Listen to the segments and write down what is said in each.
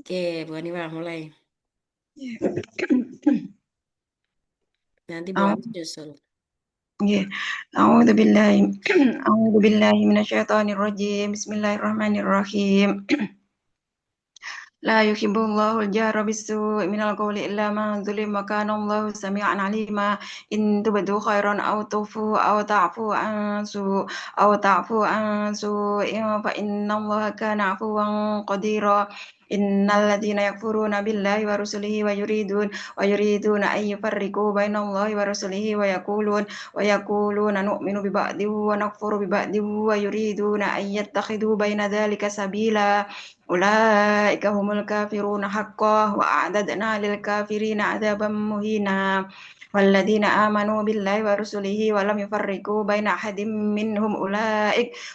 Oke, Bu Hanifah mulai. Iya. Nanti Bu Au- Hamis nyusul. iya. A'udzubillahi A'udzubillahi minasyaitonirrajim. Bismillahirrahmanirrahim. La yuhibbullahu al-jahra bis-su'i minal qawli illa man zulim wa kana Allahu sami'an 'alima. In tubdu khairan aw ta'fu an su'in fa innallaha kana 'afuwan qadira. Innal ladzina yakfuruna billahi wa rusulihi wa yuriduna an yufarriqu bainallahi wa rusulihi wa yaquluna nu'minu bi ba'din wa nakfuru bi ba'din wa yuriduna an yattakhidhu baina dzalika sabila. أولئك هم الكافرون حقا وأعددنا للكافرين عذابا مهينا. والذين آمنوا بالله ورسله ولم يفرقوا بين أحد منهم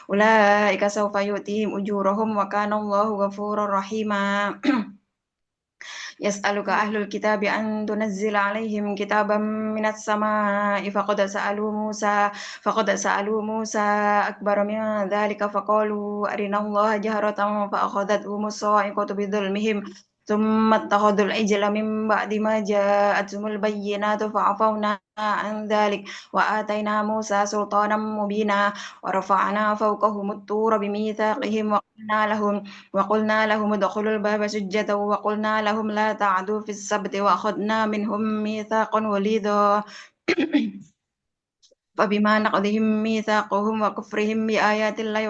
أولئك سوف يؤتيهم أجورهم وكان الله غفورا رحيما. يسألك أهل الكتاب أن تنزل عليهم كتابا من السماء فقد سألوا موسى أكبر من ذلك فقالوا أرنا الله جهرة فأخذتهم الصاعقة بظلمهم ثم اتخذوا العجل من بعد ما جاءتهم البينات فعفونا عن ذلك وآتينا موسى سلطانا مبينا ورفعنا فوقهم الطور بميثاقهم وقلنا لهم ادخلوا الباب سجدا وقلنا لهم لا تعدوا في السبت وأخذنا منهم ميثاقا غليظا. فبما نقضهم ميثاقهم وكفرهم بآيات الله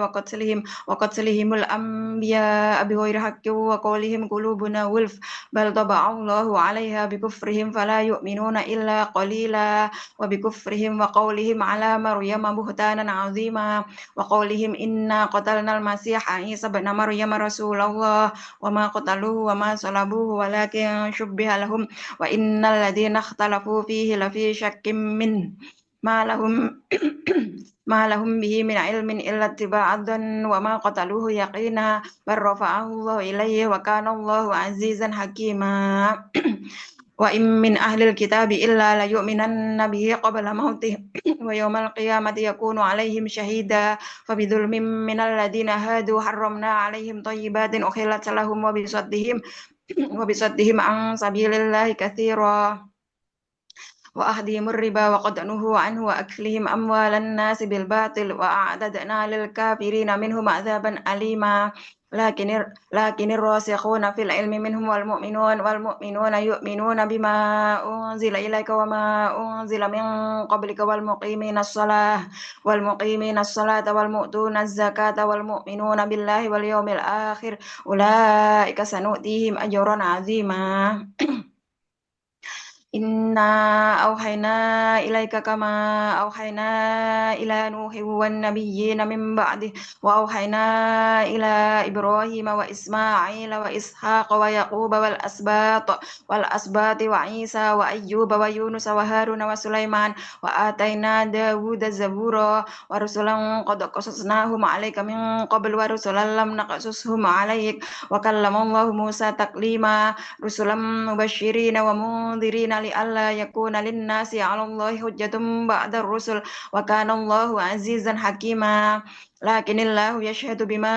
وقتلهم الأنبياء بغير حق وقولهم قلوبنا غلف بل طبع الله عليها بكفرهم فلا يؤمنون إلا قليلا. وبكفرهم وقولهم على مريم بهتانا عظيما وقولهم إنا قتلنا المسيح عيسى بن مريم رسول الله وما قتلوه وما صلبوه ولكن شبه لهم وإن الذين اختلفوا فيه لفي شك منه ما لهم ما لهم به من علم إلا اتباع الظن وما قتلوه يقينا بل رفعه الله إليه وكان الله عزيزا حكيما. وإن من أهل الكتاب إلا ليؤمنن به قبل موته ويوم القيامة يكون عليهم شهيدا. فبظلم من الذين هادوا حرمنا عليهم طيبات أحلت لهم وبصدهم عن سبيل الله كثيرا وأخذهم الربا وقد نهوا عنه وأكلهم أموال الناس بالباطل وأعتدنا للكافرين منهم عذابا أليما. لكن الراسخون في العلم منهم والمؤمنون يؤمنون بما أنزل إليك وما أنزل من قبلك والمقيمين الصلاة والمؤتون الزكاة والمؤمنون بالله واليوم الآخر أولئك سنؤتيهم أجرا عظيما. Inna auhayna ilaika kama auhayna ila Nuhi wan nabiyyina min ba'di wa auhayna ila Ibrahim wa Ismail wa Ishaq wa Yaqub wal asbati wa Isa wa Ayyub wa Yunus wa Harun wa Sulaiman wa atayna Dawuda zabura wa rusulan qad qasasnahum 'alaika min qabl wa rusulan lam naqasushum 'alaik wa kallama Allahu Musa taklima rusulan mubashirina wa mundhirina li'alla yakuna linnasi 'ala Allahi hujjatun ba'da ar-rusul wa kana Allahu 'azizan hakima. Lakinnillahu yashhadu bima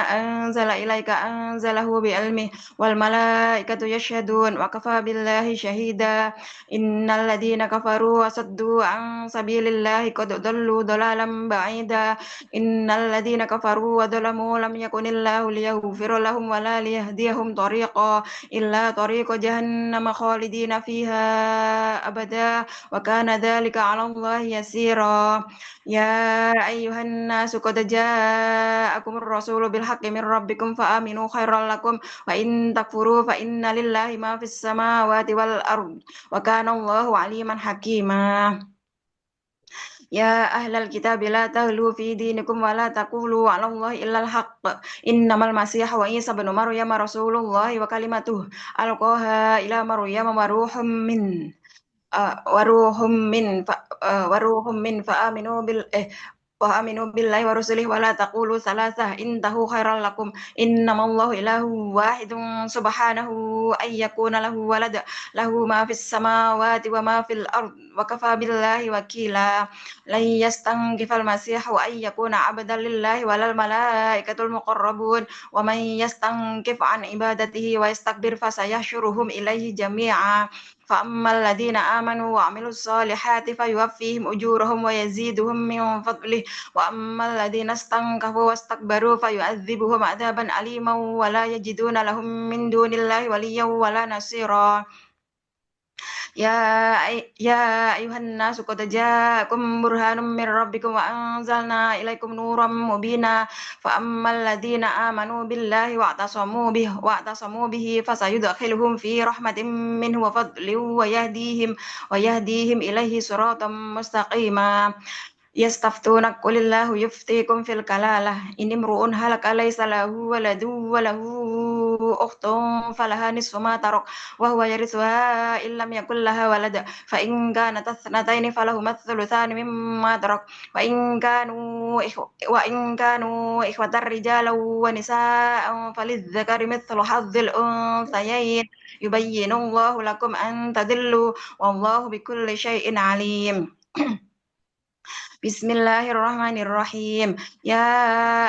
anzalahu bi'ilmihi wal malaikatu yashhadun wa kafa billahi shahida. Innal ladzina kafaru wa saddu an sabilillahi qad dhallu dhalalan ba'ida. Innal ladzina kafaru wa dhalamu lam yakunillahu liyaghfira lahum wa la liyahdiyahum tariqa illa tariqa jahannama khalidina fiha abada wa kana dzalika 'ala Allah yasira. Ya ayyuhan nasu qad ja'akumur rasulu bil haqqi min rabbikum fa aminu khairal lakum wa in takfuru fa inna lillahi ma fis samawati wal ard wa kana Allahu 'aliman hakima. Ya ahlal kitab la taghlu fi dinikum wa la taqulu 'ala Allahi illal haqq. Innamal masih wa Isa ibnu Maryam rasulullah wa kalimatuh alqaha ila Maryam wa ruhum min fa aminu وآمنوا بالله ورسله ولا تقولوا ثلاثة انتهوا خيرا لكم إنما الله إله واحد سبحانه أن يكون له ولد له ما في السماوات وما في الأرض وكفى بالله وكيلا لن يستنكف المسيح أن يكون عبدا لله ولا الملائكة المقربون ومن يستنكف عن عبادته ويستكبر فسيحشرهم إليه جميعا فأما الذين آمنوا وعملوا الصالحات فيوفيهم أجورهم ويزيدهم من فضله وأما الذين استنكفوا واستكبروا فيعذبهم عذابا أليما ولا يجدون لهم من دون الله وليا ولا نصيرا يا أيها الناس قد جاءكم برهان من ربكم وأنزلنا إليكم نورا مبينا فأما الذين آمنوا بالله واعتصموا به فسيدخلهم في رحمة منه وفضل ويهديهم إليه صراطا مستقيما يستفتونك قل الله يفتيكم في الكلالة إن امرؤ هلك ليس له ولد وله أخت فلها نصف ما ترك وهو يرثها إن لم يكن لها ولد فإن كانت اثنتين فلهما الثلثان مما ترك وإن كانوا إخوة رجالا ونساء فللذكر مثل حظ الأنثيين يبين الله لكم أن تضلوا والله بكل شيء عليم بسم الله الرحمن الرحيم يا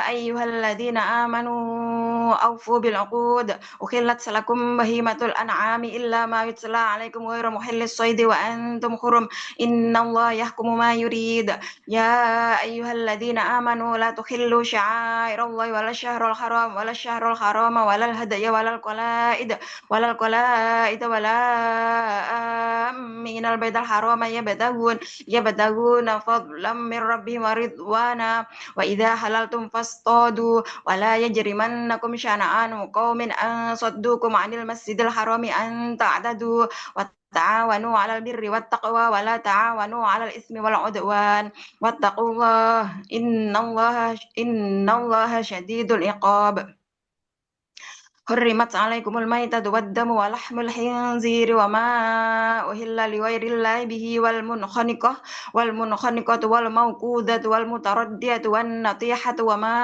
أيها الذين آمنوا أوفوا بالعقود أحلت لكم بهيمة الأنعام إلا ما يتلى عليكم غير محل الصيد وأنتم حرم إن الله يحكم ما يريد يا أيها الذين آمنوا لا تحلوا شعائر الله ولا الشهر الحرام ولا الهدي ولا القلائد ولا آمين البيت الحرام يبتغون فضلا من ربهم ورضوانا وإذا حللتم فاصطادوا ولا يجرمنكم شنآن قوم أن صدوكم عن المسجد الحرام أن تعتدوا تعاونوا على البر والتقوى ولا تعاونوا على الإثم والعدوان واتقوا الله إن الله شديد العقاب حرمت عليكم الميتة والدم ولحم الخنزير وما أهل لغير الله به والمنخنقة والموقوذة والمتردية والنطيحة وما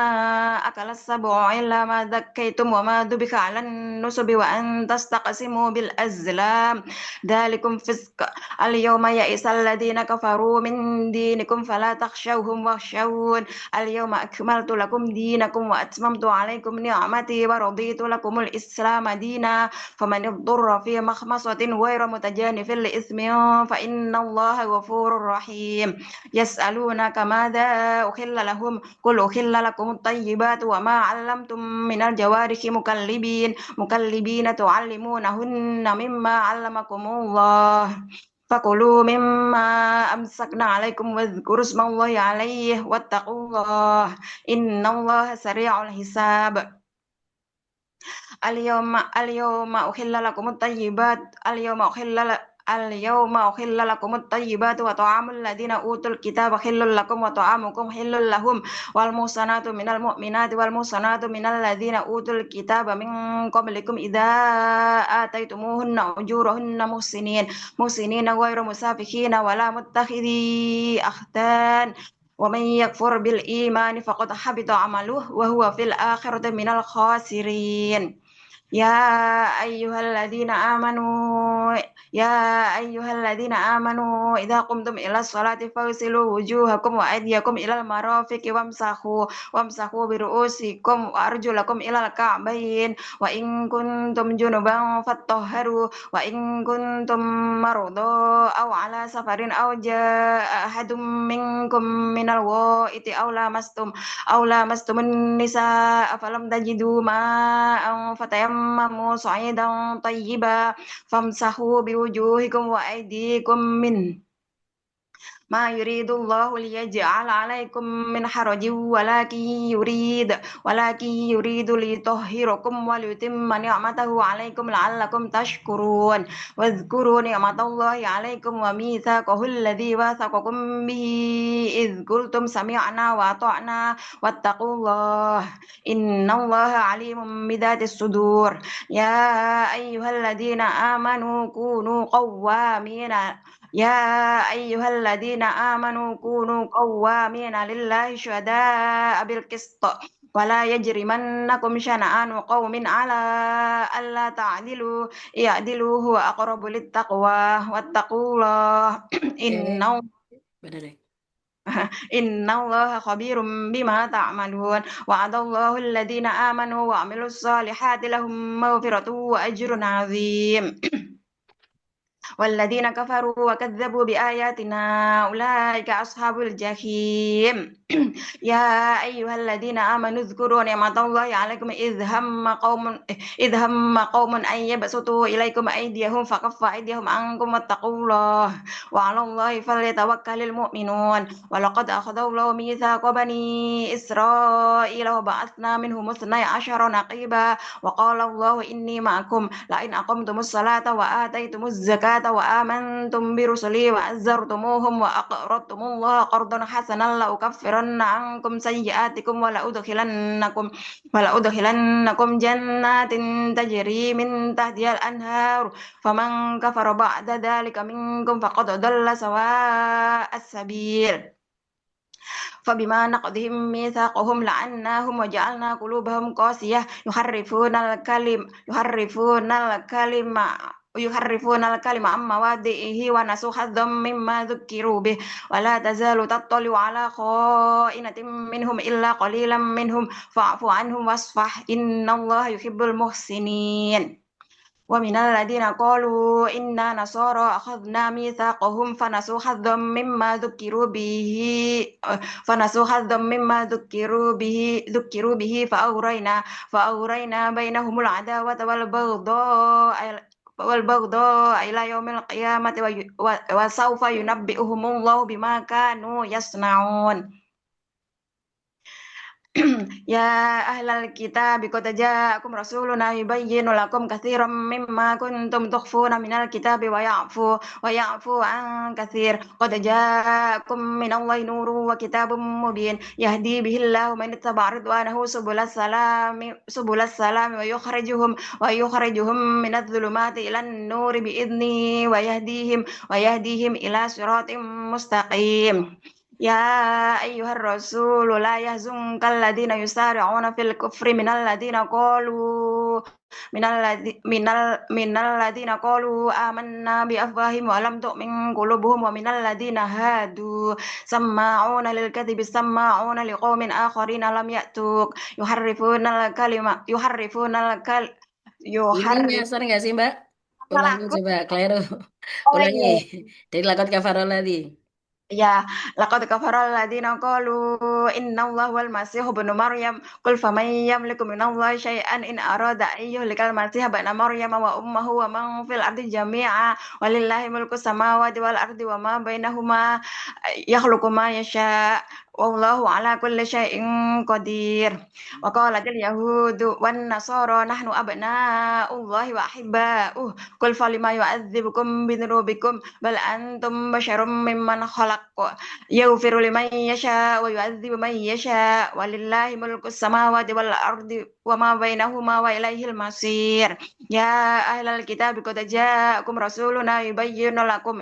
أكل السبع إلا ما ذكيتم وما ذبح على النصب وأن تستقسموا بالأزلام ذلكم فسق اليوم يئس الذين كفروا من دينكم فلا تخشوهم واخشون اليوم أكملت لكم دينكم وأتممت عليكم نعمتي ورضيت لكم الإسلام دينا فمن اضطر في مخمصة غير متجانف لإثم فإن الله غفور رحيم يسألونك ماذا أحل لهم قل أحل لكم الطيبات وما علمتم من الجوارح مكلبين تعلمونهن مما علمكم الله فكلوا مما أمسكنا عليكم واذكروا اسم الله عليه واتقوا الله إن الله سريع الحساب اليوم أحل لكم الطيبات وطعام الذين أوتوا الكتاب حل لكم وطعامكم حل لهم والمحصنات من المؤمنات والمحصنات من الذين أوتوا الكتاب من قبلكم إذا آتيتموهن أجورهن محسنين غير مسافحين ولا متخذي أخدان ومن يكفر بالإيمان فقد حبط عمله وهو في الآخرة من الخاسرين يا أيها الذين آمنوا إذا قمتم إلى الصلاة فاغسلوا وجوهكم وأيديكم إلى المرافق وامسحوا برؤوسكم وأرجلكم إلى الكعبين وإن كنتم جنبا فاطهروا وإن كنتم مرضى أو على سفر أو جاء أحد منكم من الغائط أو لامستم النساء فلم تجدوا ماء فتيمموا صعيدا طيبا فامسحوا بوجوهكم وأيديكم منه ما يريد الله ليجعل عليكم من حرج ولكن يريد ليطهركم وليتم نعمته عليكم لعلكم تشكرون واذكروا نعمة الله عليكم وميثاقه الذي واثقكم به إذ قلتم سمعنا وأطعنا واتقوا الله إن الله عليم بذات الصدور يا أيها الذين آمنوا كونوا يا أيها الذين آمنوا كونوا قوامين لله شهداء بالقسط ولا يجرمنكم شنآن قوم على ألا تعدلوا اعدلوا هو أقرب للتقوى واتقوا الله إن Eh, benar deh. إن الله خبير بما تعملون وعد الله الذين آمنوا وعملوا الصالحات لهم مغفرة وأجر عظيم والذين كفروا وكذبوا بآياتنا أولئك أصحاب الجحيم يا أيها الذين آمنوا اذكروا نعمة الله عليكم إذ هم قوم أن يبسطوا إليكم أيديهم فكف أيديهم عنكم واتقوا الله وعلى الله فليتوكل المؤمنون ولقد أخذ الله ميثاق بني إسرائيل وبعثنا منهم 12 نقيبا وقال الله إني معكم لئن أقمتم الصلاة وآتيتم الزكاة وآمنتم برسلي وعزرتموهم وأقرضتم الله قرضا حسنا لأكفرن عنكم سيئاتكم ولأدخلنكم جنات تجري من تحتها الأنهار فمن كفر بعد ذلك منكم فقد ضل سواء السبيل فبما نقضهم ميثاقهم لعناهم وجعلنا قلوبهم قاسية يحرفون الكلم عن مواضعه ونسوا حظا مما ذكروا به ولا تزال تطلع على خائنة منهم إلا قليلا منهم فاعف عنهم واصفح إن الله يحب المحسنين ومن الذين قالوا إنا نصارى أخذنا ميثاقهم فنسوا حظا مما ذكروا به فأغرينا بينهم العداوة والبغضاء إلى يوم القيامة وسوف ينبئهم الله بما كانوا يصنعون يا أهل الكتاب قد جاءكم رسولنا يبين لكم كثيرا مما كنتم تخفون من الكتاب ويعفو عن كثير قد جاءكم من الله نور وكتاب مبين يهدي به الله من اتبع رضوانه سبل السلام ويخرجهم من الظلمات إلى النور بإذنه ويهديهم إلى صراط مستقيم يا أيها الرسول لا يحزنك الذين يسارعون في الكفر من الذين قالوا آمنا بأفواههم ولم تؤمن قلوبهم ومن الذين هادوا سماعون للكذب سماعون لقوم آخرين لم يأتوك يحرفون الكلمة يحرفون الكل Ini يحرف nyasar nggak sih, Mbak? Ulangi salahku. coba, Clairo. Oh Ulangi. iya. Dari lakot kafarol tadi. Ya, laqad kafara alladziina qalu innallaha wal masiihu ibnu Maryam qul faman yamliku minallahi syai'an in arada an yuhlikal masiiha ibna Maryam wa ummuhu wa man fil ardi jami'a walillahi mulku samawati wal ardi wa ma bainahuma yakhluqu ma yasha' wallahu ala kulli syai'in qadir wa qalatil yahudu wan nasara nahnu abna'ullahi wa ahibba'uh qul falima yu'adzibukum bidunubikum bal antum basyarum mimman khalaq yaghfiru liman yasha wa yu'adzibu man yasha walillahi mulkus samawati wal ardi wa ma bainahuma wa ilaihil masir ya ahlal kitab qad ja'akum rasuluna yubayyinu lakum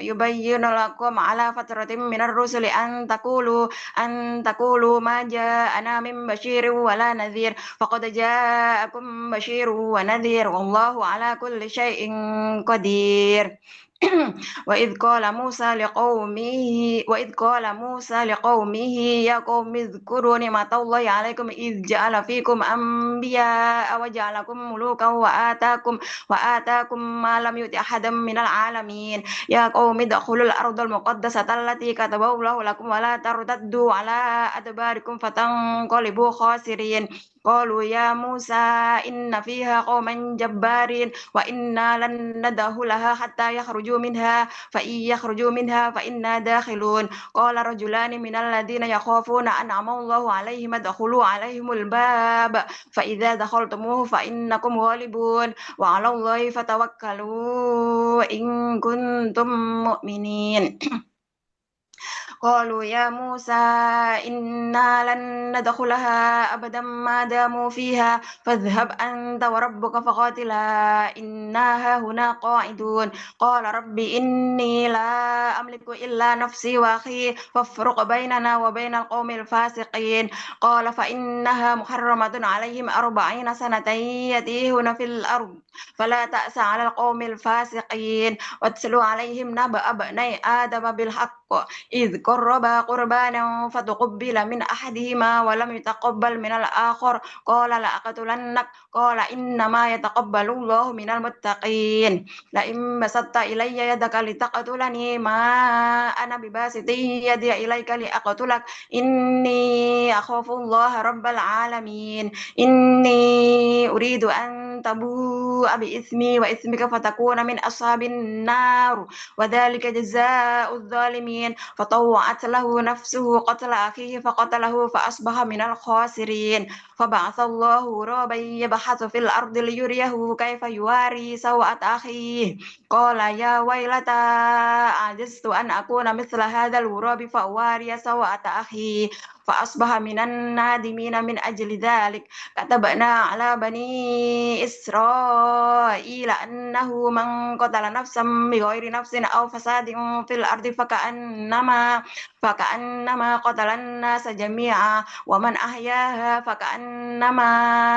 ala fatratin minar rusuli an taqulu ma ja'ana min basyirin wala nadhir faqad ja'akum basyirun wa nadhir wallahu ala kulli syai'in qadir وإذ قال موسى لقومه يا قوم اذكروا نعمة الله عليكم إذ جعل فيكم أنبياء وجعلكم ملوكا وآتاكم ما لم يؤت أحدا من العالمين يا قوم ادخلوا الأرض المقدسة التي كتب الله لكم ولا ترتدوا على أدباركم فتنقلبوا خاسرين قالوا يا موسى إن فيها قوما جبارين وإنا لن ندخلها حتى يخرجوا منها فإن يخرجوا منها فإنا داخلون قال رجلان من الذين يخافون أنعم الله عليهم ادخلوا عليهم الباب فإذا دخلتموه فإنكم غالبون وعلى الله فتوكلوا إن كنتم مؤمنين قالوا يا موسى إنا لن ندخلها أبدا ما داموا فيها فاذهب أنت وربك فقاتلا إنا هاهنا قاعدون قال رب إني لا أملك إلا نفسي وأخي فافرق بيننا وبين القوم الفاسقين قال فإنها محرمة عليهم 40 سنة يتيهون في الأرض فلا تأس على القوم الفاسقين واتل عليهم نبأ ابني آدم بالحق إذ قربا قربانا فتقبل من أحدهما ولم يتقبل من الآخر قال لأقتلنك قال إنما يتقبل الله من المتقين لئن بسطت إلي يدك لتقتلني ما أنا بباسط يدي إليك لأقتلك إني أخاف الله رب العالمين إني أريد أن تبوء بإثمي وإثمك فتكون من أصحاب النار وذلك جزاء الظالمين فطوعت له نفسه قتل أخيه فقتله فأصبح من الخاسرين فبعث الله غرابا يبحث في الأرض ليريه كيف يواري سوءة أخيه قال يا ويلتى عجزت أن أكون مثل هذا الغراب فأواري سوءة أخي فأصبح من النادمين من أجل ذلك كتبنا على بني إسرائيل أنه من قتل نفسا بغير نفس أو فساد في الأرض فكأنما قتل الناس جميعا ومن أحياها فكأنما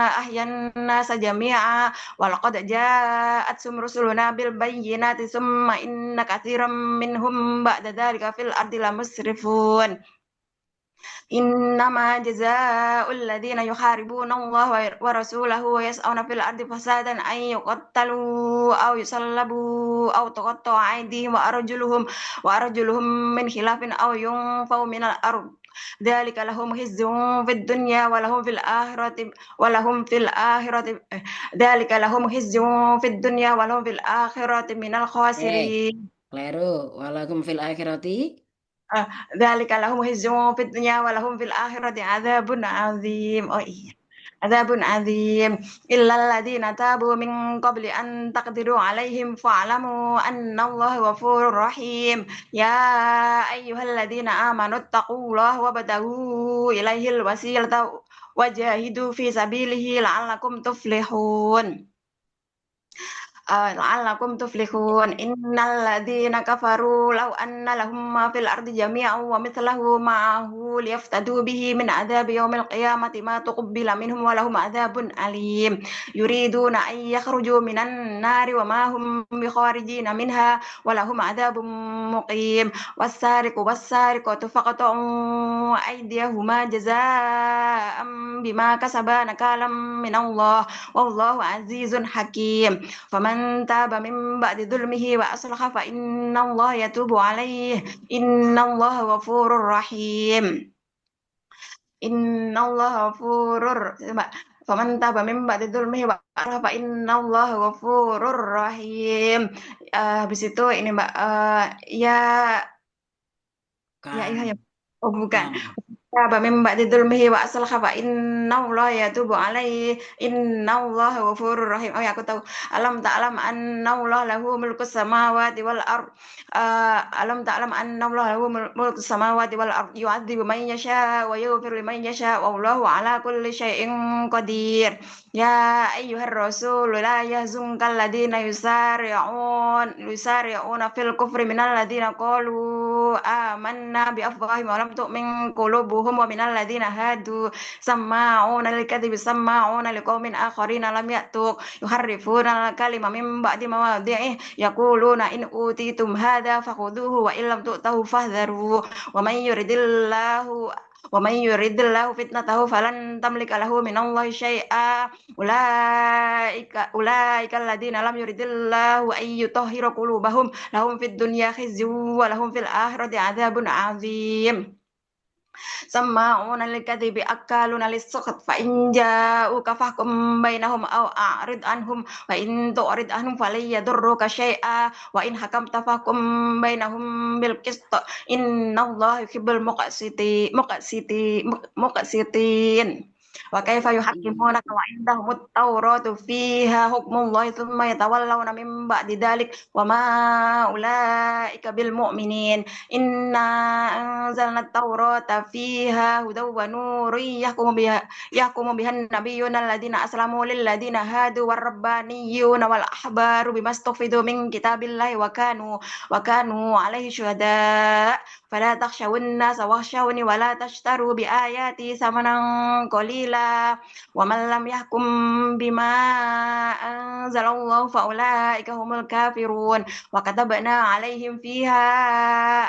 أحيا الناس جميعا ولقد جاءتهم رسلنا بالبينات ثم إن كثيرا منهم بعد ذلك في الأرض لمسرفون إنما جزاء الذين يحاربون الله ورسوله ويسعون في الأرض فسادا أن يقتلوا أو يصلبوا أو تقطع أيديهم وأرجلهم من خلاف أو ينفوا من الأرض ذلك لهم خزي في الدنيا ذلك لهم خزي في الدنيا ولهم في الآخرة من الخاسرين Kleru. Walakum fil akhirati. ذلك لهم خزي في الدنيا ولهم في الآخرة عذاب عظيم عذاب عظيم إلا الذين تابوا من قبل أن تقدروا عليهم فاعلموا أن الله غفور رحيم يا أيها الذين آمنوا اتقوا الله وابتغوا إليه الوسيلة وجاهدوا في سبيله لعلكم تفلحون لعلكم تفلحون إن الذين كفروا لو أن لهم ما في الأرض جميعا ومثله معه ليفتدوا به من عذاب يوم القيامة ما تقبل منهم ولهم عذاب أليم يريدون أن يخرجوا من النار وما هم بخارجين منها ولهم عذاب مقيم والسارق والسارقة فاقطعوا أيديهما جزاء بما كسبا نكالا من الله والله عزيز حكيم فمن تاب من بعد ظلمه وأصلح فإن الله يتوب عليه إن الله غفور رحيم إن الله غفور فمن تاب من بعد ظلمه وأصلح فإن الله غفور رحيم habis itu ini Mbak ya ya oh bukan تاب من بعد ظلمه وأصلح فإن الله يتوب عليه إن الله غفور رحيم oh ya aku tahu alam ta'lam anna Allah lahu mulku samawati wal ard alam ta'lam anna Allah lahu mulku samawati wal ard yu'adzibu man yasha wa yaghfiru liman yasha wallahu ala kulli syai'in qadir ya ayyuhar rasul la yahzunka alladhina yusari'una fil kufri minal ladhina qalu amanna bi afwahihim wa lam tu'min qulubuhum ومن الذين هادوا سماعون للكذب سماعون لقوم آخرين لم يأتوك يحرفون الكلمة من بعد مواضعه يقولون إن أوتيتم هذا فخذوه وإن لم تؤتوه فاحذروا ومن يرد الله فتنته فلن تملك له من الله شيئا أولئك الذين لم يرد الله أن يطهر قلوبهم لهم في الدنيا خزي ولهم في الآخرة عذاب عظيم سماعون للكذب أكالون للسخط فإن جاءوك فاحكم بينهم أو أعرض عنهم فإن تعرض عنهم فلن يضروك شيئا وإن حكمت فاحكم بينهم بالقسط إن الله يحب المقسطين وكيف Iya. يحكمونك وعندهم التوراة فيها حكم الله ثم يتولون من بعد ذلك وما أولئك بالمؤمنين إنا أنزلنا التوراة فيها هدى ونور يحكم بها النبيون الذين أسلموا للذين هادوا والربانيون والأحبار بما استحفظوا من كتاب الله وكانوا عليه شهداء فلا تخشوا الناس واخشوني ولا تشتروا بآياتي ثمنا قليلا ومن لم يحكم بما أنزل الله فأولئك هم الكافرون وكتبنا عليهم فيها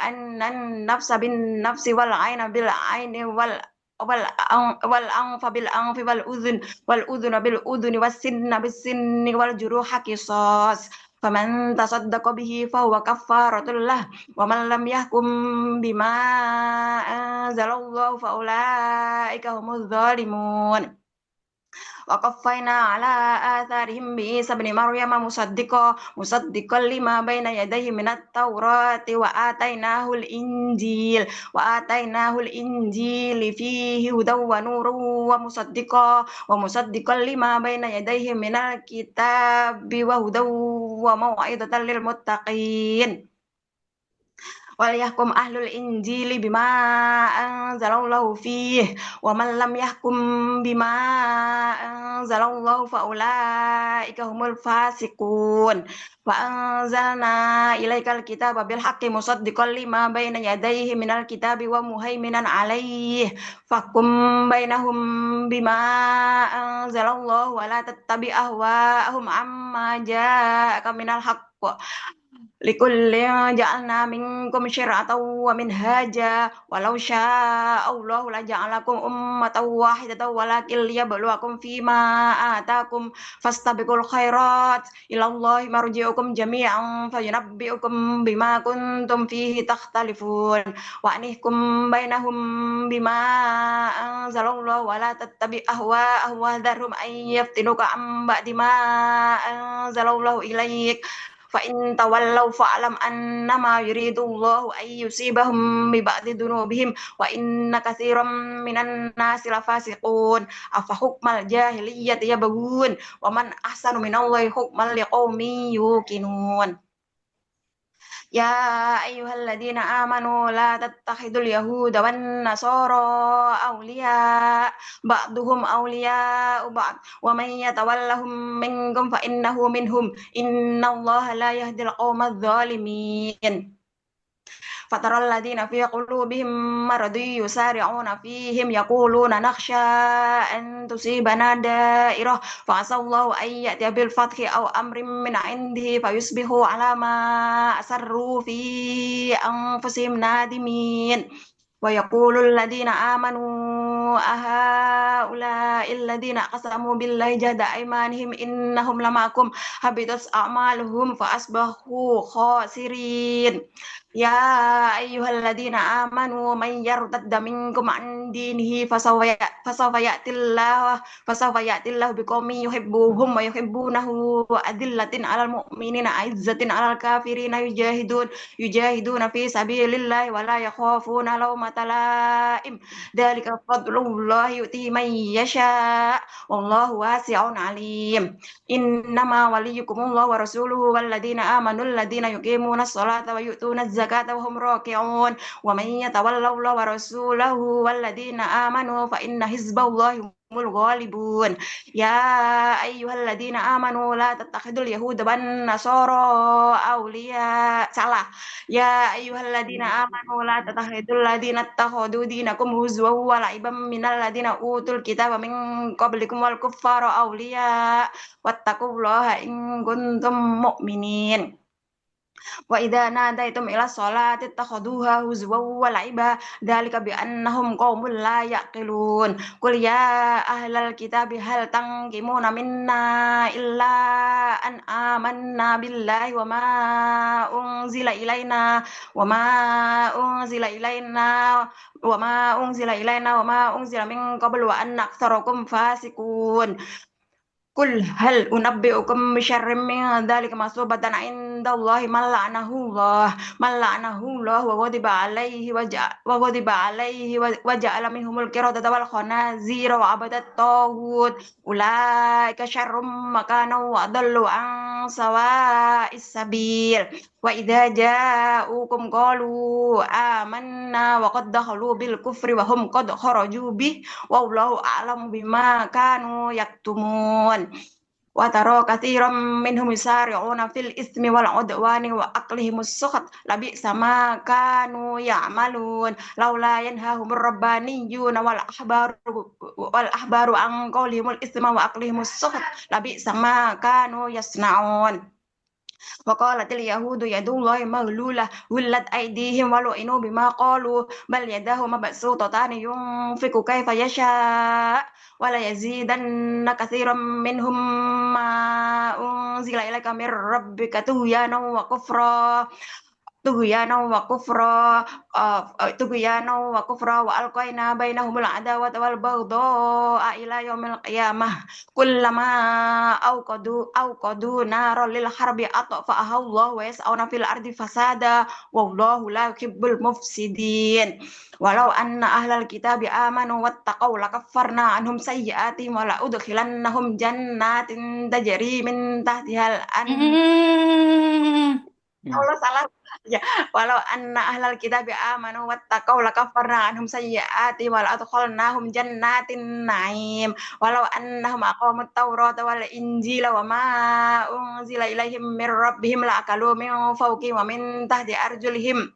أن النفس بالنفس والعين بالعين والأنف بالأنف والأذن بالأذن والسن بالسن والجروح قصاص فمن تصدق به فهو كفارة له ومن لم يحكم بما أنزل الله فأولئك هم الظالمون وقفينا على آثارهم بعيسى ابن مريم مصدقا لما بين يديه من التوراة وآتيناه الإنجيل فيه هدى ونور ومصدقا لما بين يديه من الكتاب وهدى وموعظة للمتقين وليحكم أهل الإنجيل بما أنزل الله فيه ومن لم يحكم بما أنزل الله فأولئك هم الفاسقون وأنزلنا إليك الكتاب بالحق مصدقا لما بين يديه من الكتاب ومهيمنا عليه فاحكم بينهم بما أنزل الله ولا تتبع أهواءهم عما جاءك من الحق لكل جعلنا منكم شرعة ومنهاجا ولو شاء الله لجعلكم أمة واحدة ولكن ليبلوكم فيما آتاكم فاستبقوا الخيرات إلى الله مرجعكم جميعا فينبئكم بما كنتم فيه تختلفون وأنحكم بينهم بما أنزل الله ولا تتبع أهواءهم وذرهم أن يفتنوك عن بعد ما أنزل الله إليك فإن تولوا فاعلم أنما يريد الله أن يصيبهم ببعض ذنوبهم وإن كثيرا من الناس لفاسقون أفحكم الجاهلية يبغون ومن أحسن من الله حكما لقوم يوقنون يا أيها الذين آمنوا لا تتخذوا اليهود والنصارى أولياء بعضهم أولياء بعض ومن يتولهم منكم فإنه منهم إن الله لا يهدي القوم الظالمين فترى الذين في قلوبهم مرض يسارعون فيهم يقولون نخشى أن تصيبنا دائرة فعسى الله أن يأتي بالفتح أو أمر من عنده فيصبحوا على ما أسروا في أنفسهم نادمين ويقول الذين آمنوا أهؤلاء الذين أقسموا بالله جهد أيمانهم إنهم لمعكم حبطت أعمالهم فأصبحوا خاسرين يا أيها الذين آمنوا من يرتد منكم عن دينه فسوف يأتي الله بقوم يحبوهم ويحبونه أذلة على المؤمنين أعزة على الكافرين يجاهدون في سبيل الله ولا يخافون لومة لائم ذلك فضل الله يؤتيه من يشاء والله واسع عليم إنما وليكم الله ورسوله والذين آمنوا الذين يقيمون الصلاة ويؤتون الزكاة وهم راكعون ومن يتولى الله ورسوله والذين آمنوا فإن حزب الله هم الغالبون يا أيها الذين آمنوا لا تتخذوا اليهود والنصارى أولياء يا أيها الذين آمنوا لا تتخذوا الذين اتخذوا دينكم هزوا ولعبا من الذين أوتوا الكتاب من قبلكم والكفار أولياء واتقوا الله إن كنتم مؤمنين وإذا ناديتم إلى الصلاة اتخذوها هزوا ولعبا ذلك بأنهم قوم لا يعقلون قل يا أهل الكتاب هل تنقمون منا إلا أن آمنا بالله أنزل إلينا وما أنزل إلينا وما أنزل من قبل وأن أكثركم فاسقون قل هل أنبئكم بشر من ذلك مثوبة عند indallahi man la'anahullah wa ghadiba alaihi wa ja'ala minhumul qiradata wal khanazira wa abadat taghut ulaika syarrum makana wa adallu an sawa'is sabil wa idza ja'ukum qalu amanna wa qad dakhalu bil kufri wa hum qad kharaju bih wallahu a'lamu bima kanu yaktumun wa tara katsiran minhum yusari'una fil ismi wal udwani wa aqlihimus sukhat labi sama kanu ya'malun laula yanhahumur rabbaniyuna wal ahbaru an qawlihimul isma wa aqlihimus sukhat labi sama kanu yasna'un وقالت اليهود يد الله مغلولة غلت أيديهم ولعنوا بما قالوا بل يداه مبسوطتان ينفق كيف يشاء ولا يزيدن كثيرا منهم ما أنزل إليك من ربك طغيانا وكفرا طغيانا وكفرا وألقينا بينهم العداوة والبغضاء إلى يوم القيامة كلما أوقدوا نارا للحرب أطفأها الله ويسعون في الأرض فسادا والله لا يحب المفسدين ولو أن أهل الكتاب آمنوا واتقوا لكفرنا عنهم سيئاتهم ولأدخلنهم جنات تجري من تحتها الأنهار Allah salah ya walau anna ahlal kitabi amanu wattaqau lakaffarna anhum sayyi'ati wal adkhalnahum jannatin na'im walau annahum aqamut tawrata wal injila wa ma unzila ilaihim mir rabbihim la'akalu min fawqihim wa min tahti arjulihim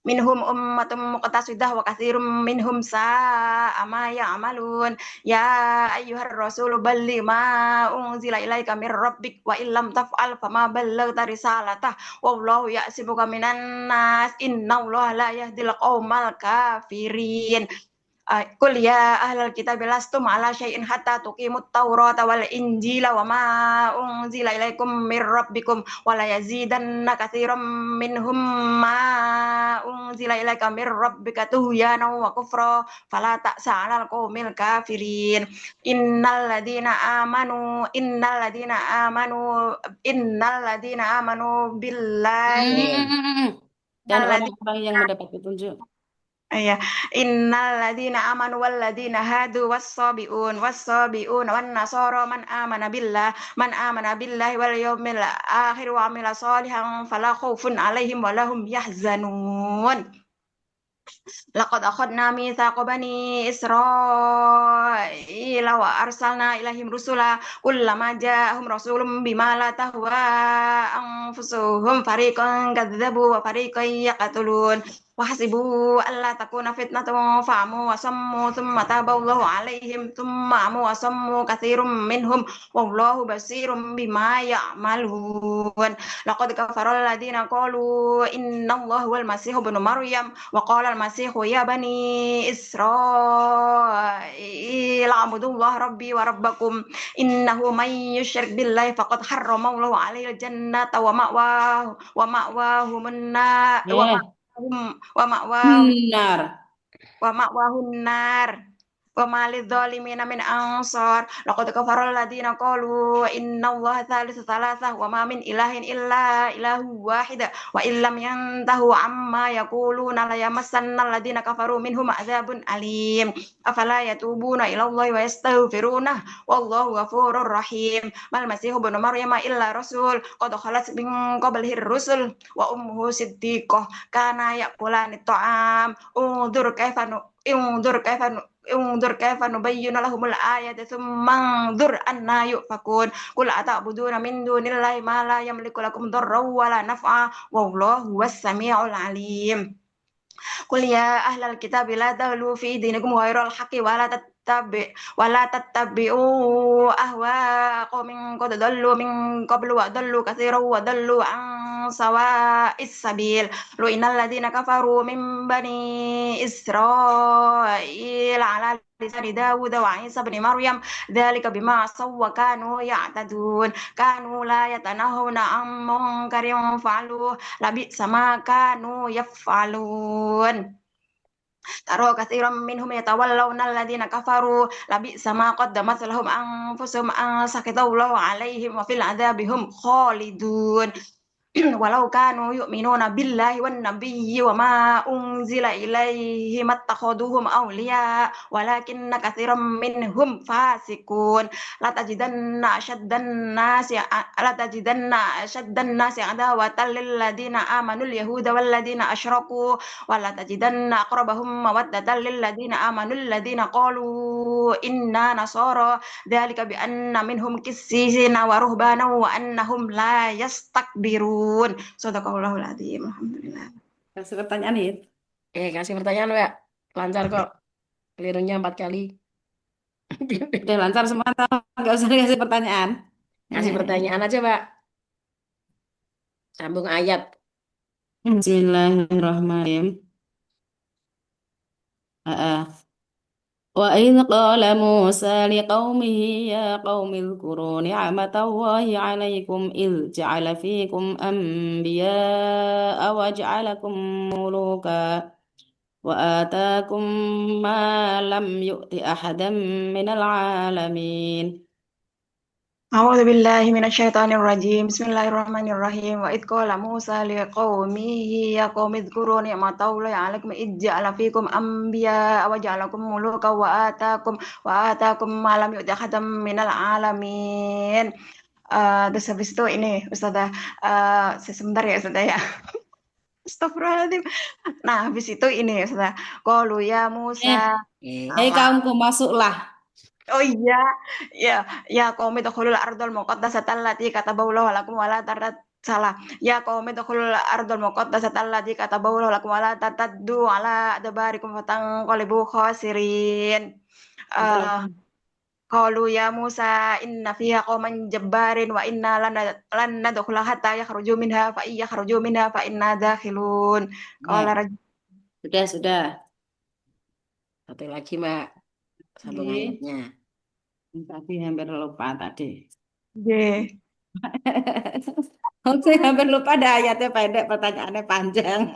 minhum ummatun muqtasidah wa katsirum minhum sa'a ma ya'malun ya ayyuhar rasul balligh ma unzila ilaika mir rabbik wa illam taf'al fama ballaghta risalatah wallahu ya'sibuka minan nas innallaha la yahdil qaumal kafirin Qul ya ahlal kitab lastum ala syai'in hatta tuqimut taurata wal injila wa ma unzila ilaikum mir rabbikum wa la yazidanna katsiran minhum ma unzila ilaika mir rabbika tuhyana wa kufra fala ta'sa 'alal qaumil kafirin innal ladina amanu billahi Dan orang-orang yang mendapat petunjuk. Iya, innalladzina amanu walladzina hadu wassabiun wan nasara man amana billahi wal yawmil akhir wa amila shalihan fala khaufun alaihim wa lahum yahzanun. Laqad akhadna mitsaqa bani Israila wa arsalna ilaihim rusula kullama ja'ahum rasulun bima la tahwa anfusuhum fariqan kadzdzabu wa fariqan yaqtulun wahasibu alla takuna fitnatun fa'amu wa sammu thumma taballahu alaihim thumma amu wa sammu katsirum minhum wallahu basirum bima ya'malun laqad kafara alladziina qalu innallaha huwal masiihu ibnu maryam wa qala al-masiihu ya bani israil a'budullaha rabbi wa rabbakum innahu man yusyrik billahi faqad harrama Allahu alaihi al-jannata wa ma'wahu an-nar wa ma'wahun nar wa malidh dhalimina min ansar laqad kafara alladziina qalu innallaha thalithu thalathah wa ma min ilahin illa ilahu wahid wa illam yantahu amma yaquluna la yamassanna alladziina kafaru minhum adzabun alim afala yatubuna ila Allahi wa yastaghfirunah wallahu ghafurur rahim mal masihu ibnu maryam illa rasul qad khalat min qablihi rusul wa ummuhu siddiqah kana yaqulani ta'am unzur kaifa nubayyinu lahumul ayati thumma anzur anna yufakun qul ata'buduna min dunillahi ma la yamliku lakum darran wa la naf'a wallahu was-sami'ul alim Qul ya ahlal kitab la taghlu fi dinikum ghairal haqqi wa la tattabi'u ahwa qaumin qad dallu min qablu wa dallu katsiran wa dallu an sawa'is sabil lu'inal ladzina kafaru min bani Israil ala lisani Dawud wa Isa ibn Maryam dzalika bima asaw wa kanu ya'tadun kanu la yatanahuna an munkarin fa'alu labi'sa ma kanu yaf'alun Taro katsiran minhum yatawallawna alladziina kafaru labi'sa ma qaddamat lahum anfusuhum an sakhitallahu 'alaihim wa fil 'adzabi hum khalidun walau kanu yu'minuna billahi wan nabiyyi wa ma unzila ilaihi mattakhaduhum awliya walakinna katsiran minhum fasikun latajidanna ashaddan nasi adawatan lil ladina amanu al yahuda wal ladina asyraku wala tajidanna aqrabahum mawaddatan lil ladina amanu alladina qalu inna nasara dzalika bi anna minhum qissisina wa ruhbana wa annahum la yastakbirun. Shadaqallahul adzim. Alhamdulillah. Kasih pertanyaan Hit. Kasih pertanyaan, Mbak. Lancar kok. Kelirunya 4 kali. Udah lancar semua, nggak usah dikasih pertanyaan. Kasih pertanyaan aja, Mbak. Sambung ayat. Bismillahirrahmanirrahim. وإذ قال موسى لقومه يا قوم اذكروا نعمة الله عليكم إذ جعل فيكم أنبياء وجعلكم ملوكا وآتاكم ما لم يؤت أحدا من العالمين. A'udzu billahi minasyaitonir rajim. Bismillahirrahmanirrahim. Wa idh qala Musa liqaumihi ya qaumi dzkuru ni'matallahi 'alaikum idh ja'ala fikum anbiya wa ja'alakum muluka wa atakum ma lam yu'ti ahadam minal alamin. Terus habis itu ini Ustazah, sebentar ya Ustazah ya. Astagfirullahaladzim. Nah, habis itu ini Ustazah. Qalu ya Eh, Musa. hei Apa? kaumku, masuklah. Oh iya, ya, ya qaumi dukhulul ardul muqaddasata allati kataballahu lakum wala tartad salah. Ya qaumi dukhulul ardul muqaddasata allati kataballahu lakum wala tartaddu ala adbarikum fatanqalibu khasirin. Betul Eh lagi. qalu ya Musa inna fiha qauman jabbarin wa inna lan nadkhulaha hatta yakhruju minha fa iya yakhruju minha fa inna dakhilun. Qala Ya, rajul. sudah. Satu lagi, Mbak. Sambung Oke. ayatnya. Tadi hampir lupa tadi. Nggih. Oke, hampir lupa, ada ayatnya pendek, pertanyaannya panjang.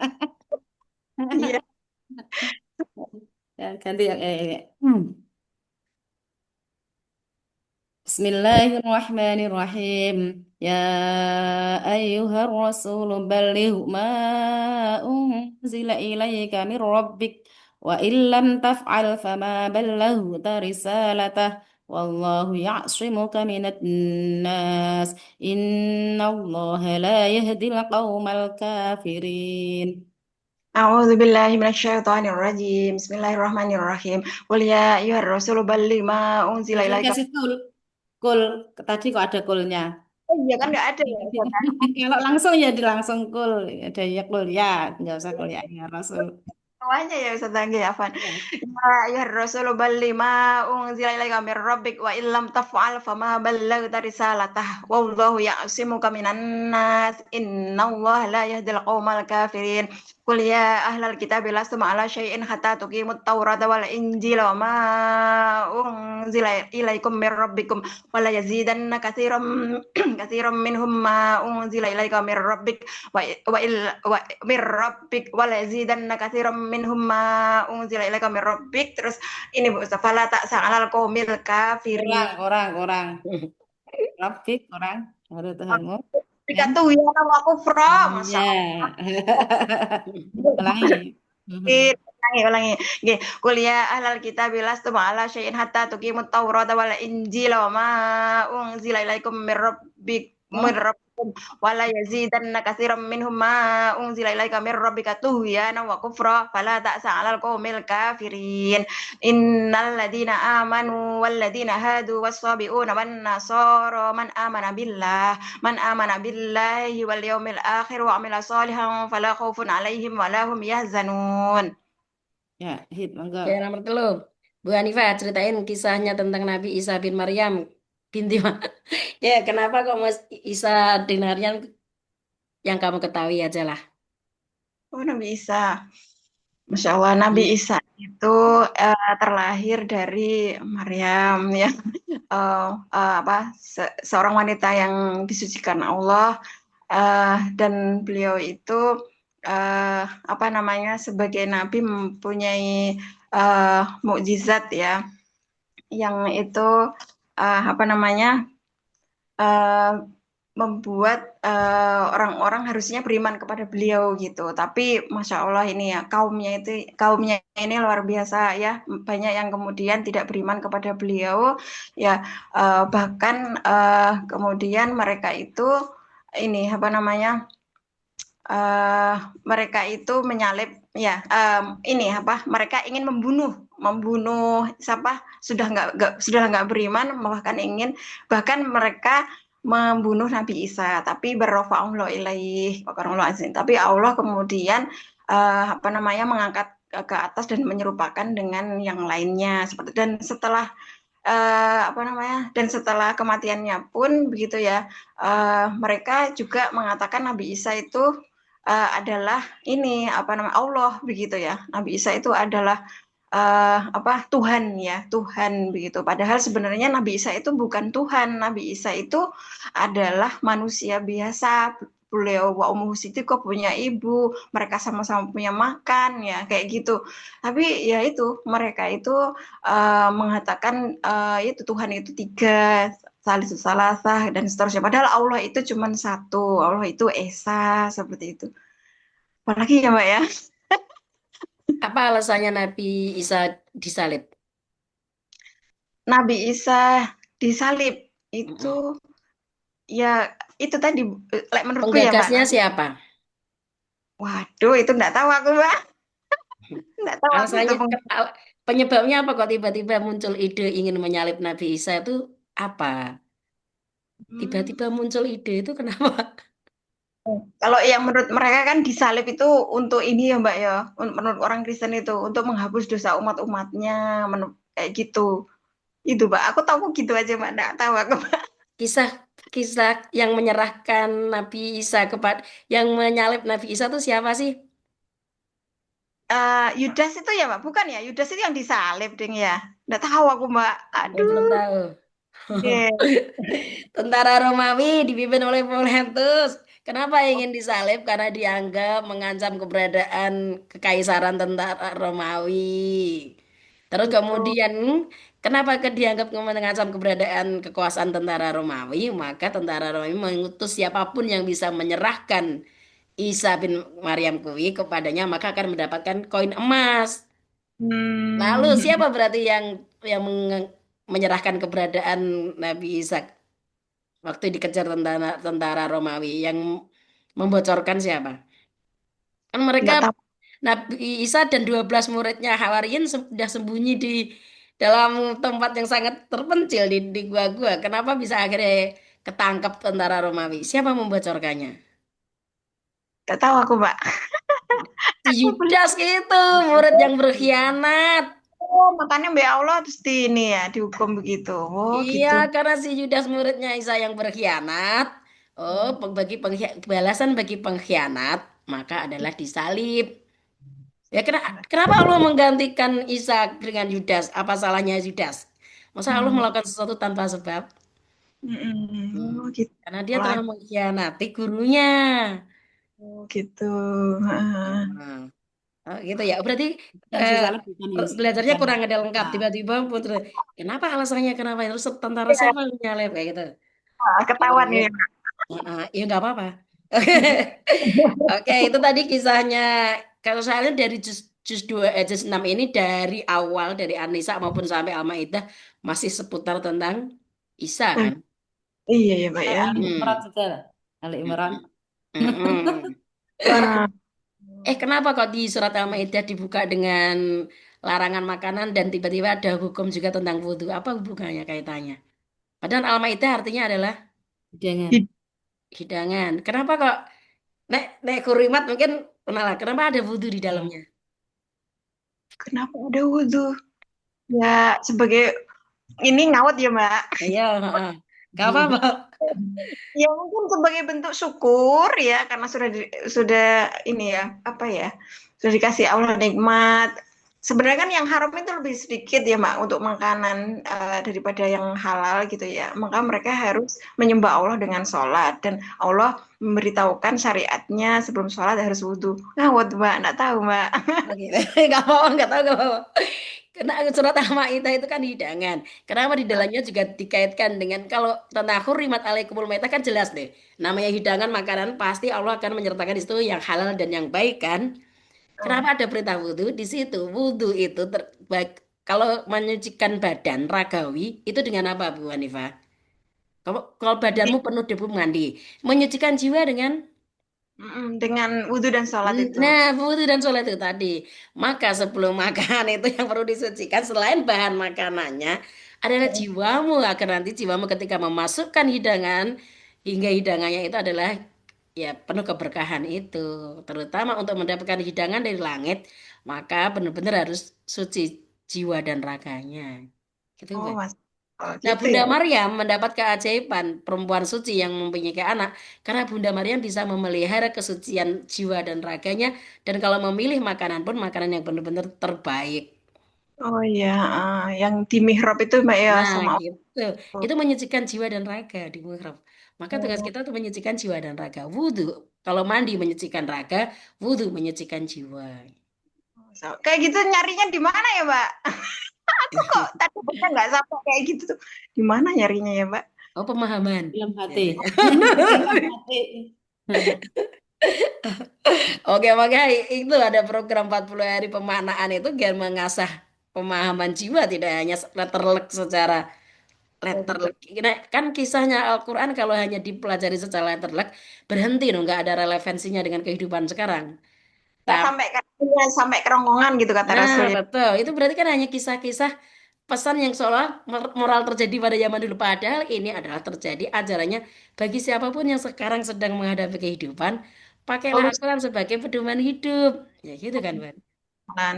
Iya. Ya, ganti yang Bismillahirrahmanirrahim. Ya ayyuhar rasul balligh ma unzila ilaika min rabbik wa illam taf'al fama ballaghta risalatah wallahu ya'simuka minat nas innallaha la yahdil qaumal kafirin. A'udzu billahi minasyaitonir rajim. Bismillahirrahmanirrahim. Qul ya ayyuhar rasul balligh ma unzila Langsung ilaika. dikasih kul. Tadi kok ada kulnya. Oh iya kan nggak ada ya, Ustazah? Kalau langsung ya langsung kul. Ada ya kul ya. Nggak usah kul ya Rasul. Semuanya ya Ustazah nggih, Afan. Ya. Ya ayyuhar rasul balligh ma unzila ilaika mir rabbik wa illam taf'al fama ballaghta risalatah wallahu ya'simuka minan nas innallaha la yahdil qaumal kafirin. Qul ya ahlal kitabi lastum ala syai'in hatta tuqimut taurata wal injila wa ma unzila ilaikum mir rabbikum wa la yazidanna katsiran minhum ma unzila ilaika mir rabbik wa mir rabbik wa la yazidanna katsiran minhum ma unzila ilaika mir rabbik. Terus ini Bu Ustaz, fala ta'sa'alal qaumil kafirin. Kurang. Rafiq, kurang. Baru Tuhanmu. Ya. Dikatu ya wa kufra, Ya. masyaallah. Ulangi. Ulangi. Nggih, qul ya ahlal kitabi lastum ala syai'in hatta tuqimut taurata wal injila wa ma unzila ilaikum min rabbikum wa la yazidanna katsiran minhum ma unzila ilaika mir rabbika tughyanan wa kufra fala ta'sa 'alal qaumil kafirin. Innal ladzina amanu wal ladzina hadu was-sabiuna wan nasara man amana billahi wal yawmil akhir wa 'amila shalihan fala khaufun 'alaihim wa la hum yahzanun. Ya, hit monggo. Ya, nomor 3. Bu Hanifah, ceritain kisahnya tentang Nabi Isa bin Maryam. Binti Ya, kenapa kok Mas Isa bin Maryam yang kamu ketahui aja lah. Oh, Nabi Isa. Masya Allah, Nabi Isa itu terlahir dari Maryam ya, seorang wanita yang disucikan Allah, dan beliau itu sebagai nabi mempunyai mukjizat ya, yang itu uh, membuat orang-orang harusnya beriman kepada beliau gitu. Tapi Masya Allah ini ya kaumnya ini luar biasa ya. Banyak yang kemudian tidak beriman kepada beliau ya. Bahkan kemudian mereka itu ini apa namanya? eh Mereka itu menyalip ya ini apa mereka ingin membunuh siapa sudah nggak beriman bahkan mereka membunuh Nabi Isa tapi berrafa'ullah ilaih tapi Allah kemudian apa namanya mengangkat ke atas dan menyerupakan dengan yang lainnya seperti dan setelah kematiannya pun begitu ya mereka juga mengatakan Nabi Isa itu adalah ini apa namanya Allah begitu ya. Nabi Isa itu adalah Tuhan ya, Tuhan begitu. Padahal sebenarnya Nabi Isa itu bukan Tuhan. Nabi Isa itu adalah manusia biasa. Beliau wa ummuhu siddiqah punya ibu, mereka sama-sama punya makan ya kayak gitu. Tapi ya itu mereka itu mengatakan itu Tuhan itu tiga, salisu salasah dan seterusnya. Padahal Allah itu cuma satu, Allah itu esa seperti itu. Apalagi ya Mbak ya. Apa alasannya Nabi Isa disalib? Nabi Isa disalib itu Mm-mm. ya itu tadi menurutku ya Mbak. Penggagasnya siapa? Waduh itu enggak tahu aku Mbak. Enggak tahu aku itu. Alasannya, penyebabnya apa kok tiba-tiba muncul ide ingin menyalib Nabi Isa itu apa? Hmm. Tiba-tiba muncul ide itu kenapa? Kalau yang menurut mereka kan disalib itu untuk ini ya Mbak ya. Menurut orang Kristen itu untuk menghapus dosa umat-umatnya kayak gitu. Itu Mbak. Aku tahu gitu aja Mbak. Enggak tahu aku. Kisah kisah yang menyerahkan Nabi Isa kepada yang menyalib Nabi Isa itu siapa sih? Yudas itu ya Mbak, bukan ya? Yudas itu yang disalib ding ya. Nggak tahu aku Mbak. Oh, belum Aduh. tahu. Oke. Tentara Romawi dipimpin oleh Polentus. Kenapa ingin disalib? Karena dianggap mengancam keberadaan kekaisaran tentara Romawi. Terus kemudian, kenapa dianggap mengancam keberadaan kekuasaan tentara Romawi? Maka tentara Romawi mengutus siapapun yang bisa menyerahkan Isa bin Maryam Kui kepadanya, maka akan mendapatkan koin emas. Lalu Hmm. siapa berarti yang menyerahkan keberadaan Nabi Isa waktu dikejar tentara Romawi yang membocorkan siapa? Kan mereka Nggak tahu. Nabi Isa dan 12 muridnya Hawariyin sudah sembunyi di dalam tempat yang sangat terpencil di gua-gua. Kenapa bisa akhirnya ketangkap tentara Romawi? Siapa membocorkannya? Nggak tahu aku Mbak. Si Aku belum. Yudas itu, murid yang berkhianat. Oh, makanya Mbak Allah terus di ini ya dihukum begitu. Oh Iya, gitu. karena si Yudas muridnya Isa yang berkhianat. Oh, balasan bagi pengkhianat, maka adalah disalib. Ya, kenapa Allah menggantikan Isa dengan Yudas? Apa salahnya Yudas? Masa Allah Hmm. melakukan sesuatu tanpa sebab? Mm-mm. Hmm, Oh gitu. Karena dia Lah. telah mengkhianati gurunya. Oh gitu. Heeh. Nah, gitu ya. Berarti Yang eh, disalib bukan belajarnya bukan kurang ada lengkap. Isa. Tiba-tiba putri, kenapa alasannya? Kenapa? Terus tentara Ya, siapa yang nyalep kayak gitu? ketahuan ini. Ya nggak apa-apa. Oke, itu tadi kisahnya. Kalau soalnya dari juz 2, juz 6 ini dari awal, dari An-Nisa maupun sampai Al-Maidah masih seputar tentang Isa Hmm. kan? Iya ya Mbak ya. Ali Imran Hmm. juga. Ali Imran. Mm-mm. Mm-mm. Wah. Kenapa kok di surat Al-Maidah dibuka dengan larangan makanan dan tiba-tiba ada hukum juga tentang wudhu? Apa hubungannya kaitannya? Padahal Al-Maidah artinya adalah Jangan. hidangan. Kenapa kok nek kurimat mungkin kenal lah. Kenapa ada wudhu di dalamnya? Kenapa ada wudhu? Ya sebagai ini ngawat ya Mbak. Iya, heeh. Gak apa-apa. Ya mungkin sebagai bentuk syukur ya karena sudah ini ya apa ya sudah dikasih Allah nikmat. Sebenarnya kan yang haram itu lebih sedikit ya Mak untuk makanan daripada yang halal gitu ya. Maka mereka harus menyembah Allah dengan sholat dan Allah memberitahukan syariatnya sebelum sholat harus wudhu. Nah, Mbak, nggak tahu Mbak. Oke, gak apa-apa, gak tahu, gak apa-apa. Karena surat Al-Maidah itu kan hidangan. Kenapa di dalamnya juga dikaitkan dengan kalau tentang hurrimat alaikumul maidah kan jelas deh. Namanya hidangan makanan pasti Allah akan menyertakan di situ yang halal dan yang baik kan. Oh, Kenapa ada perintah wudhu di situ? Wudhu itu kalau menyucikan badan ragawi itu dengan apa Bu Hanifah? Kalau badanmu penuh debu mandi, menyucikan jiwa dengan dengan wudhu dan sholat itu. nah, wudhu dan sholat itu tadi. Maka sebelum makan itu yang perlu disucikan selain bahan makanannya adalah jiwamu agar nanti jiwamu ketika memasukkan hidangan hingga hidangannya itu adalah ya penuh keberkahan itu. Terutama untuk mendapatkan hidangan dari langit, maka benar-benar harus suci jiwa dan raganya. Gitu, Oh, Mbak. mas. Oh, Nah, gitu Bunda ya. Maryam mendapat keajaiban perempuan suci yang mempunyai anak karena Bunda Maryam bisa memelihara kesucian jiwa dan raganya dan kalau memilih makanan pun makanan yang benar-benar terbaik. Oh iya, yang di mihrab itu Mbak ya Nah, sama gitu. Allah. Itu menyucikan jiwa dan raga di mihrab. Maka tugas Oh, kita untuk menyucikan jiwa dan raga. Wudhu. Kalau mandi menyucikan raga, wudhu menyucikan jiwa. kayak gitu nyarinya di mana ya Mbak? Aku kok tadi baca nggak sampai kayak gitu tuh. Di mana nyarinya ya Mbak? Oh, pemahaman. Dalam hati. Biasanya. Dalam hati. Oke, makanya itu ada program 40 hari pemaknaan itu biar mengasah pemahaman jiwa tidak hanya letterlek secara Oh gitu. letterlek. Nah, kan kisahnya Al-Quran kalau hanya dipelajari secara letterlek berhenti dong, nggak ada relevansinya dengan kehidupan sekarang. Nggak Tapi, sampai sampai kerongkongan gitu kata nah Rasul ya. betul, itu berarti kan hanya kisah-kisah pesan yang seolah moral terjadi pada zaman dulu. Padahal ini adalah terjadi ajarannya bagi siapapun yang sekarang sedang menghadapi kehidupan, pakailah Oh, Al-Quran sebagai pedoman hidup. Ya gitu kan, Mbak.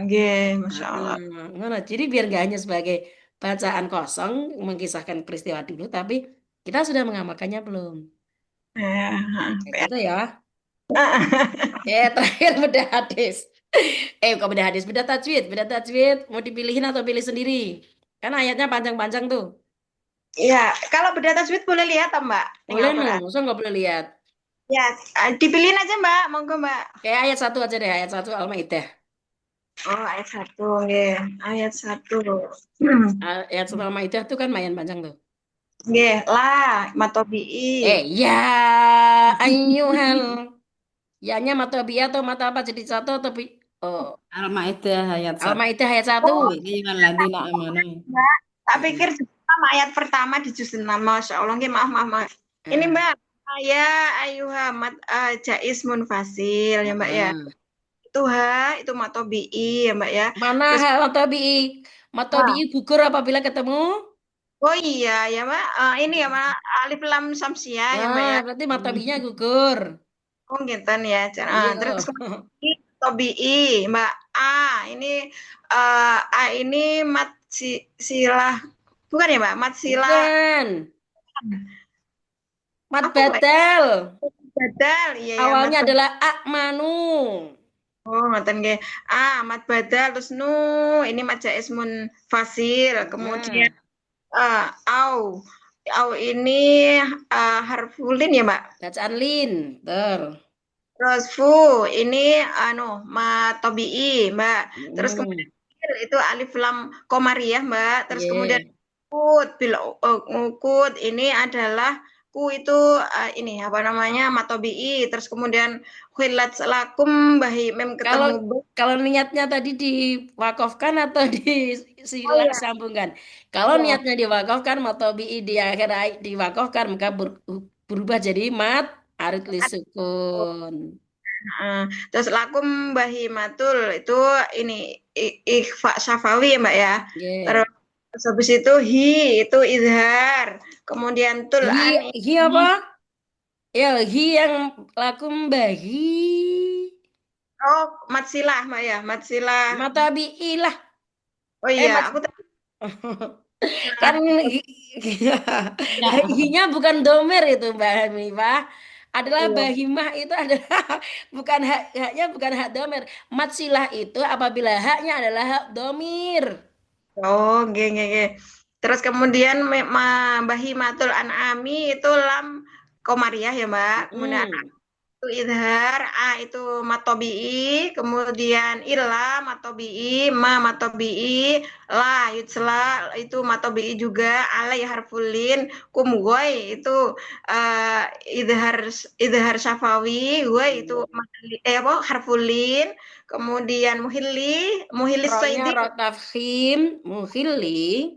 nggih, Masya Allah. Ngono. Jadi biar nggak hanya sebagai bacaan kosong mengkisahkan peristiwa dulu, tapi kita sudah mengamalkannya belum? Kayak Ya. gitu ya. Oke, terakhir beda hadis. Kok beda hadis? Beda tajwid. Beda tajwid. Mau dipilihin atau pilih sendiri? Kan ayatnya panjang-panjang tuh. Ya, kalau beda tajwid boleh lihat tak, Mbak? Ning Boleh no, Al-Quran. masa nggak boleh lihat. Ya, dipilihin aja Mbak, monggo Mbak. Kayak ayat satu aja deh, ayat satu Al-Maidah. Oh, ayat 1, nggih. Ayat 1. Ayat satu Al-Maidah tuh kan lumayan panjang tuh. Nggih, lah matobi'i. Ya ayyuhal. Ya-nya mata biya atau mata apa jadi satu atau oh, Al-Maidah ayat 1. Al-Maidah ayat satu. Oh, Ini ladzina amanu. Mbak, tak Hmm. pikir juz 6 ayat pertama di juz 6. Masya Allah, nggih, maaf, maaf, maaf. Ini Heeh, Mbak, ya ayuhamat jais munfasil ya Mbak ya. heeh. Itu itu matobi'i ya Mbak ya. Mana Terus, mata bi mata bi ah, gugur apabila ketemu? oh iya ya Mbak, ini ya Mbak, alif lam samsiah ya Mbak Nah, ya. berarti mata binya gugur. Oh gitu ya. Terus Iya. tobi'i Mbak A ini A ini mat silah bukan ya Mbak? Mat silah Bukan. Mat apa Mbak? badal. Badal, iya ya mat Awalnya badal. adalah akmanu. Oh, ngoten nggih. Mat badal terus ini mat jaiz fasil. Kemudian Nah, au. Au ini harfulin ya, Mbak. bacaan lin. Ter. Terus ini mat tobi'i, Mbak. Terus kemudian Hmm. itu alif lam komariah, Mbak. Terus kemudian Iya. ngukut ini adalah itu ini apa namanya matobi'i. Terus kemudian khilat lakum bahi mem Kalau ketemu kalau niatnya tadi diwakafkan atau oh iya sambungkan. Kalau iya. niatnya diwakafkan matobi di akhir ayat diwakafkan maka berubah jadi mat arid lisukun. Terus lakum bahimatul itu ini ikhfa syafawi ya Mbak ya. Yeah. Terus habis itu itu izhar. Kemudian tul Hi apa? Ya, hi yang lakum bahi oh matsilah Mbak ya, matsilah. matabi lah. Oh iya, Mat aku tadi kan Ya. hinya bukan domer itu Mbak Hanifah adalah iya. bahimah itu adalah bukan haknya bukan hak domer matsilah itu apabila haknya adalah hak domir. Oh, nggih nggih nggih. Terus kemudian bahimatul an'ami itu lam komariah ya Mbak. Kemudian Mm-mm. itu idhar, a itu matobi'i, kemudian ila matobi'i, ma matobi'i, la yutsla itu matobi'i juga, alai harfulin, kum goi itu eh, idhar idhar syafawi, goi itu apa harfulin, kemudian muhilis Ronya soidi ro tafkhim, mukhili.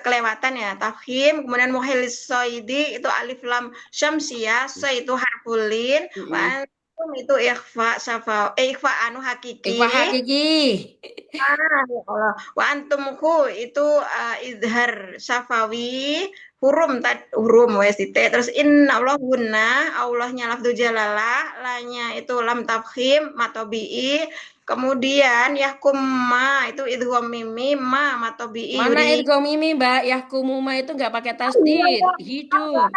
kelewatan ya tafhim, kemudian muhilis soidi itu alif lam syamsiyah, so itu harfulin, wa Mm-mm. antum itu ikhfa syafa ikhfa anu Ikhfa hakiki. hakiki. Ya Allah. Wa antumku itu izhar syafawi hurum wes tite terus inna Allah guna Allahnya lafdu jalalah lanya itu lam tafkhim matobi'i kemudian yahkum ma itu idgham mimi ma matobi'i Mana yuri idgham mimi, Mbak? Yahkumuma itu nggak pakai tasdid. Hidup.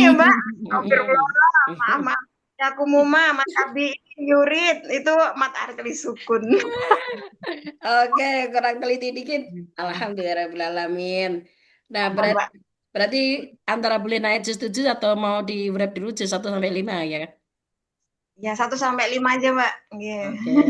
ya Mbak Astagfirullah maaf maaf yakumuma matabi yurid itu mat arkli sukun. Oke, kurang teliti dikit. Alhamdulillahirrahmanirrahim. Nah, berarti antara boleh naik juz 7 atau mau di wrap dulu juz 1 sampai 5 ya kan? Ya 1 sampai 5 aja Mbak. Nggih. Oke.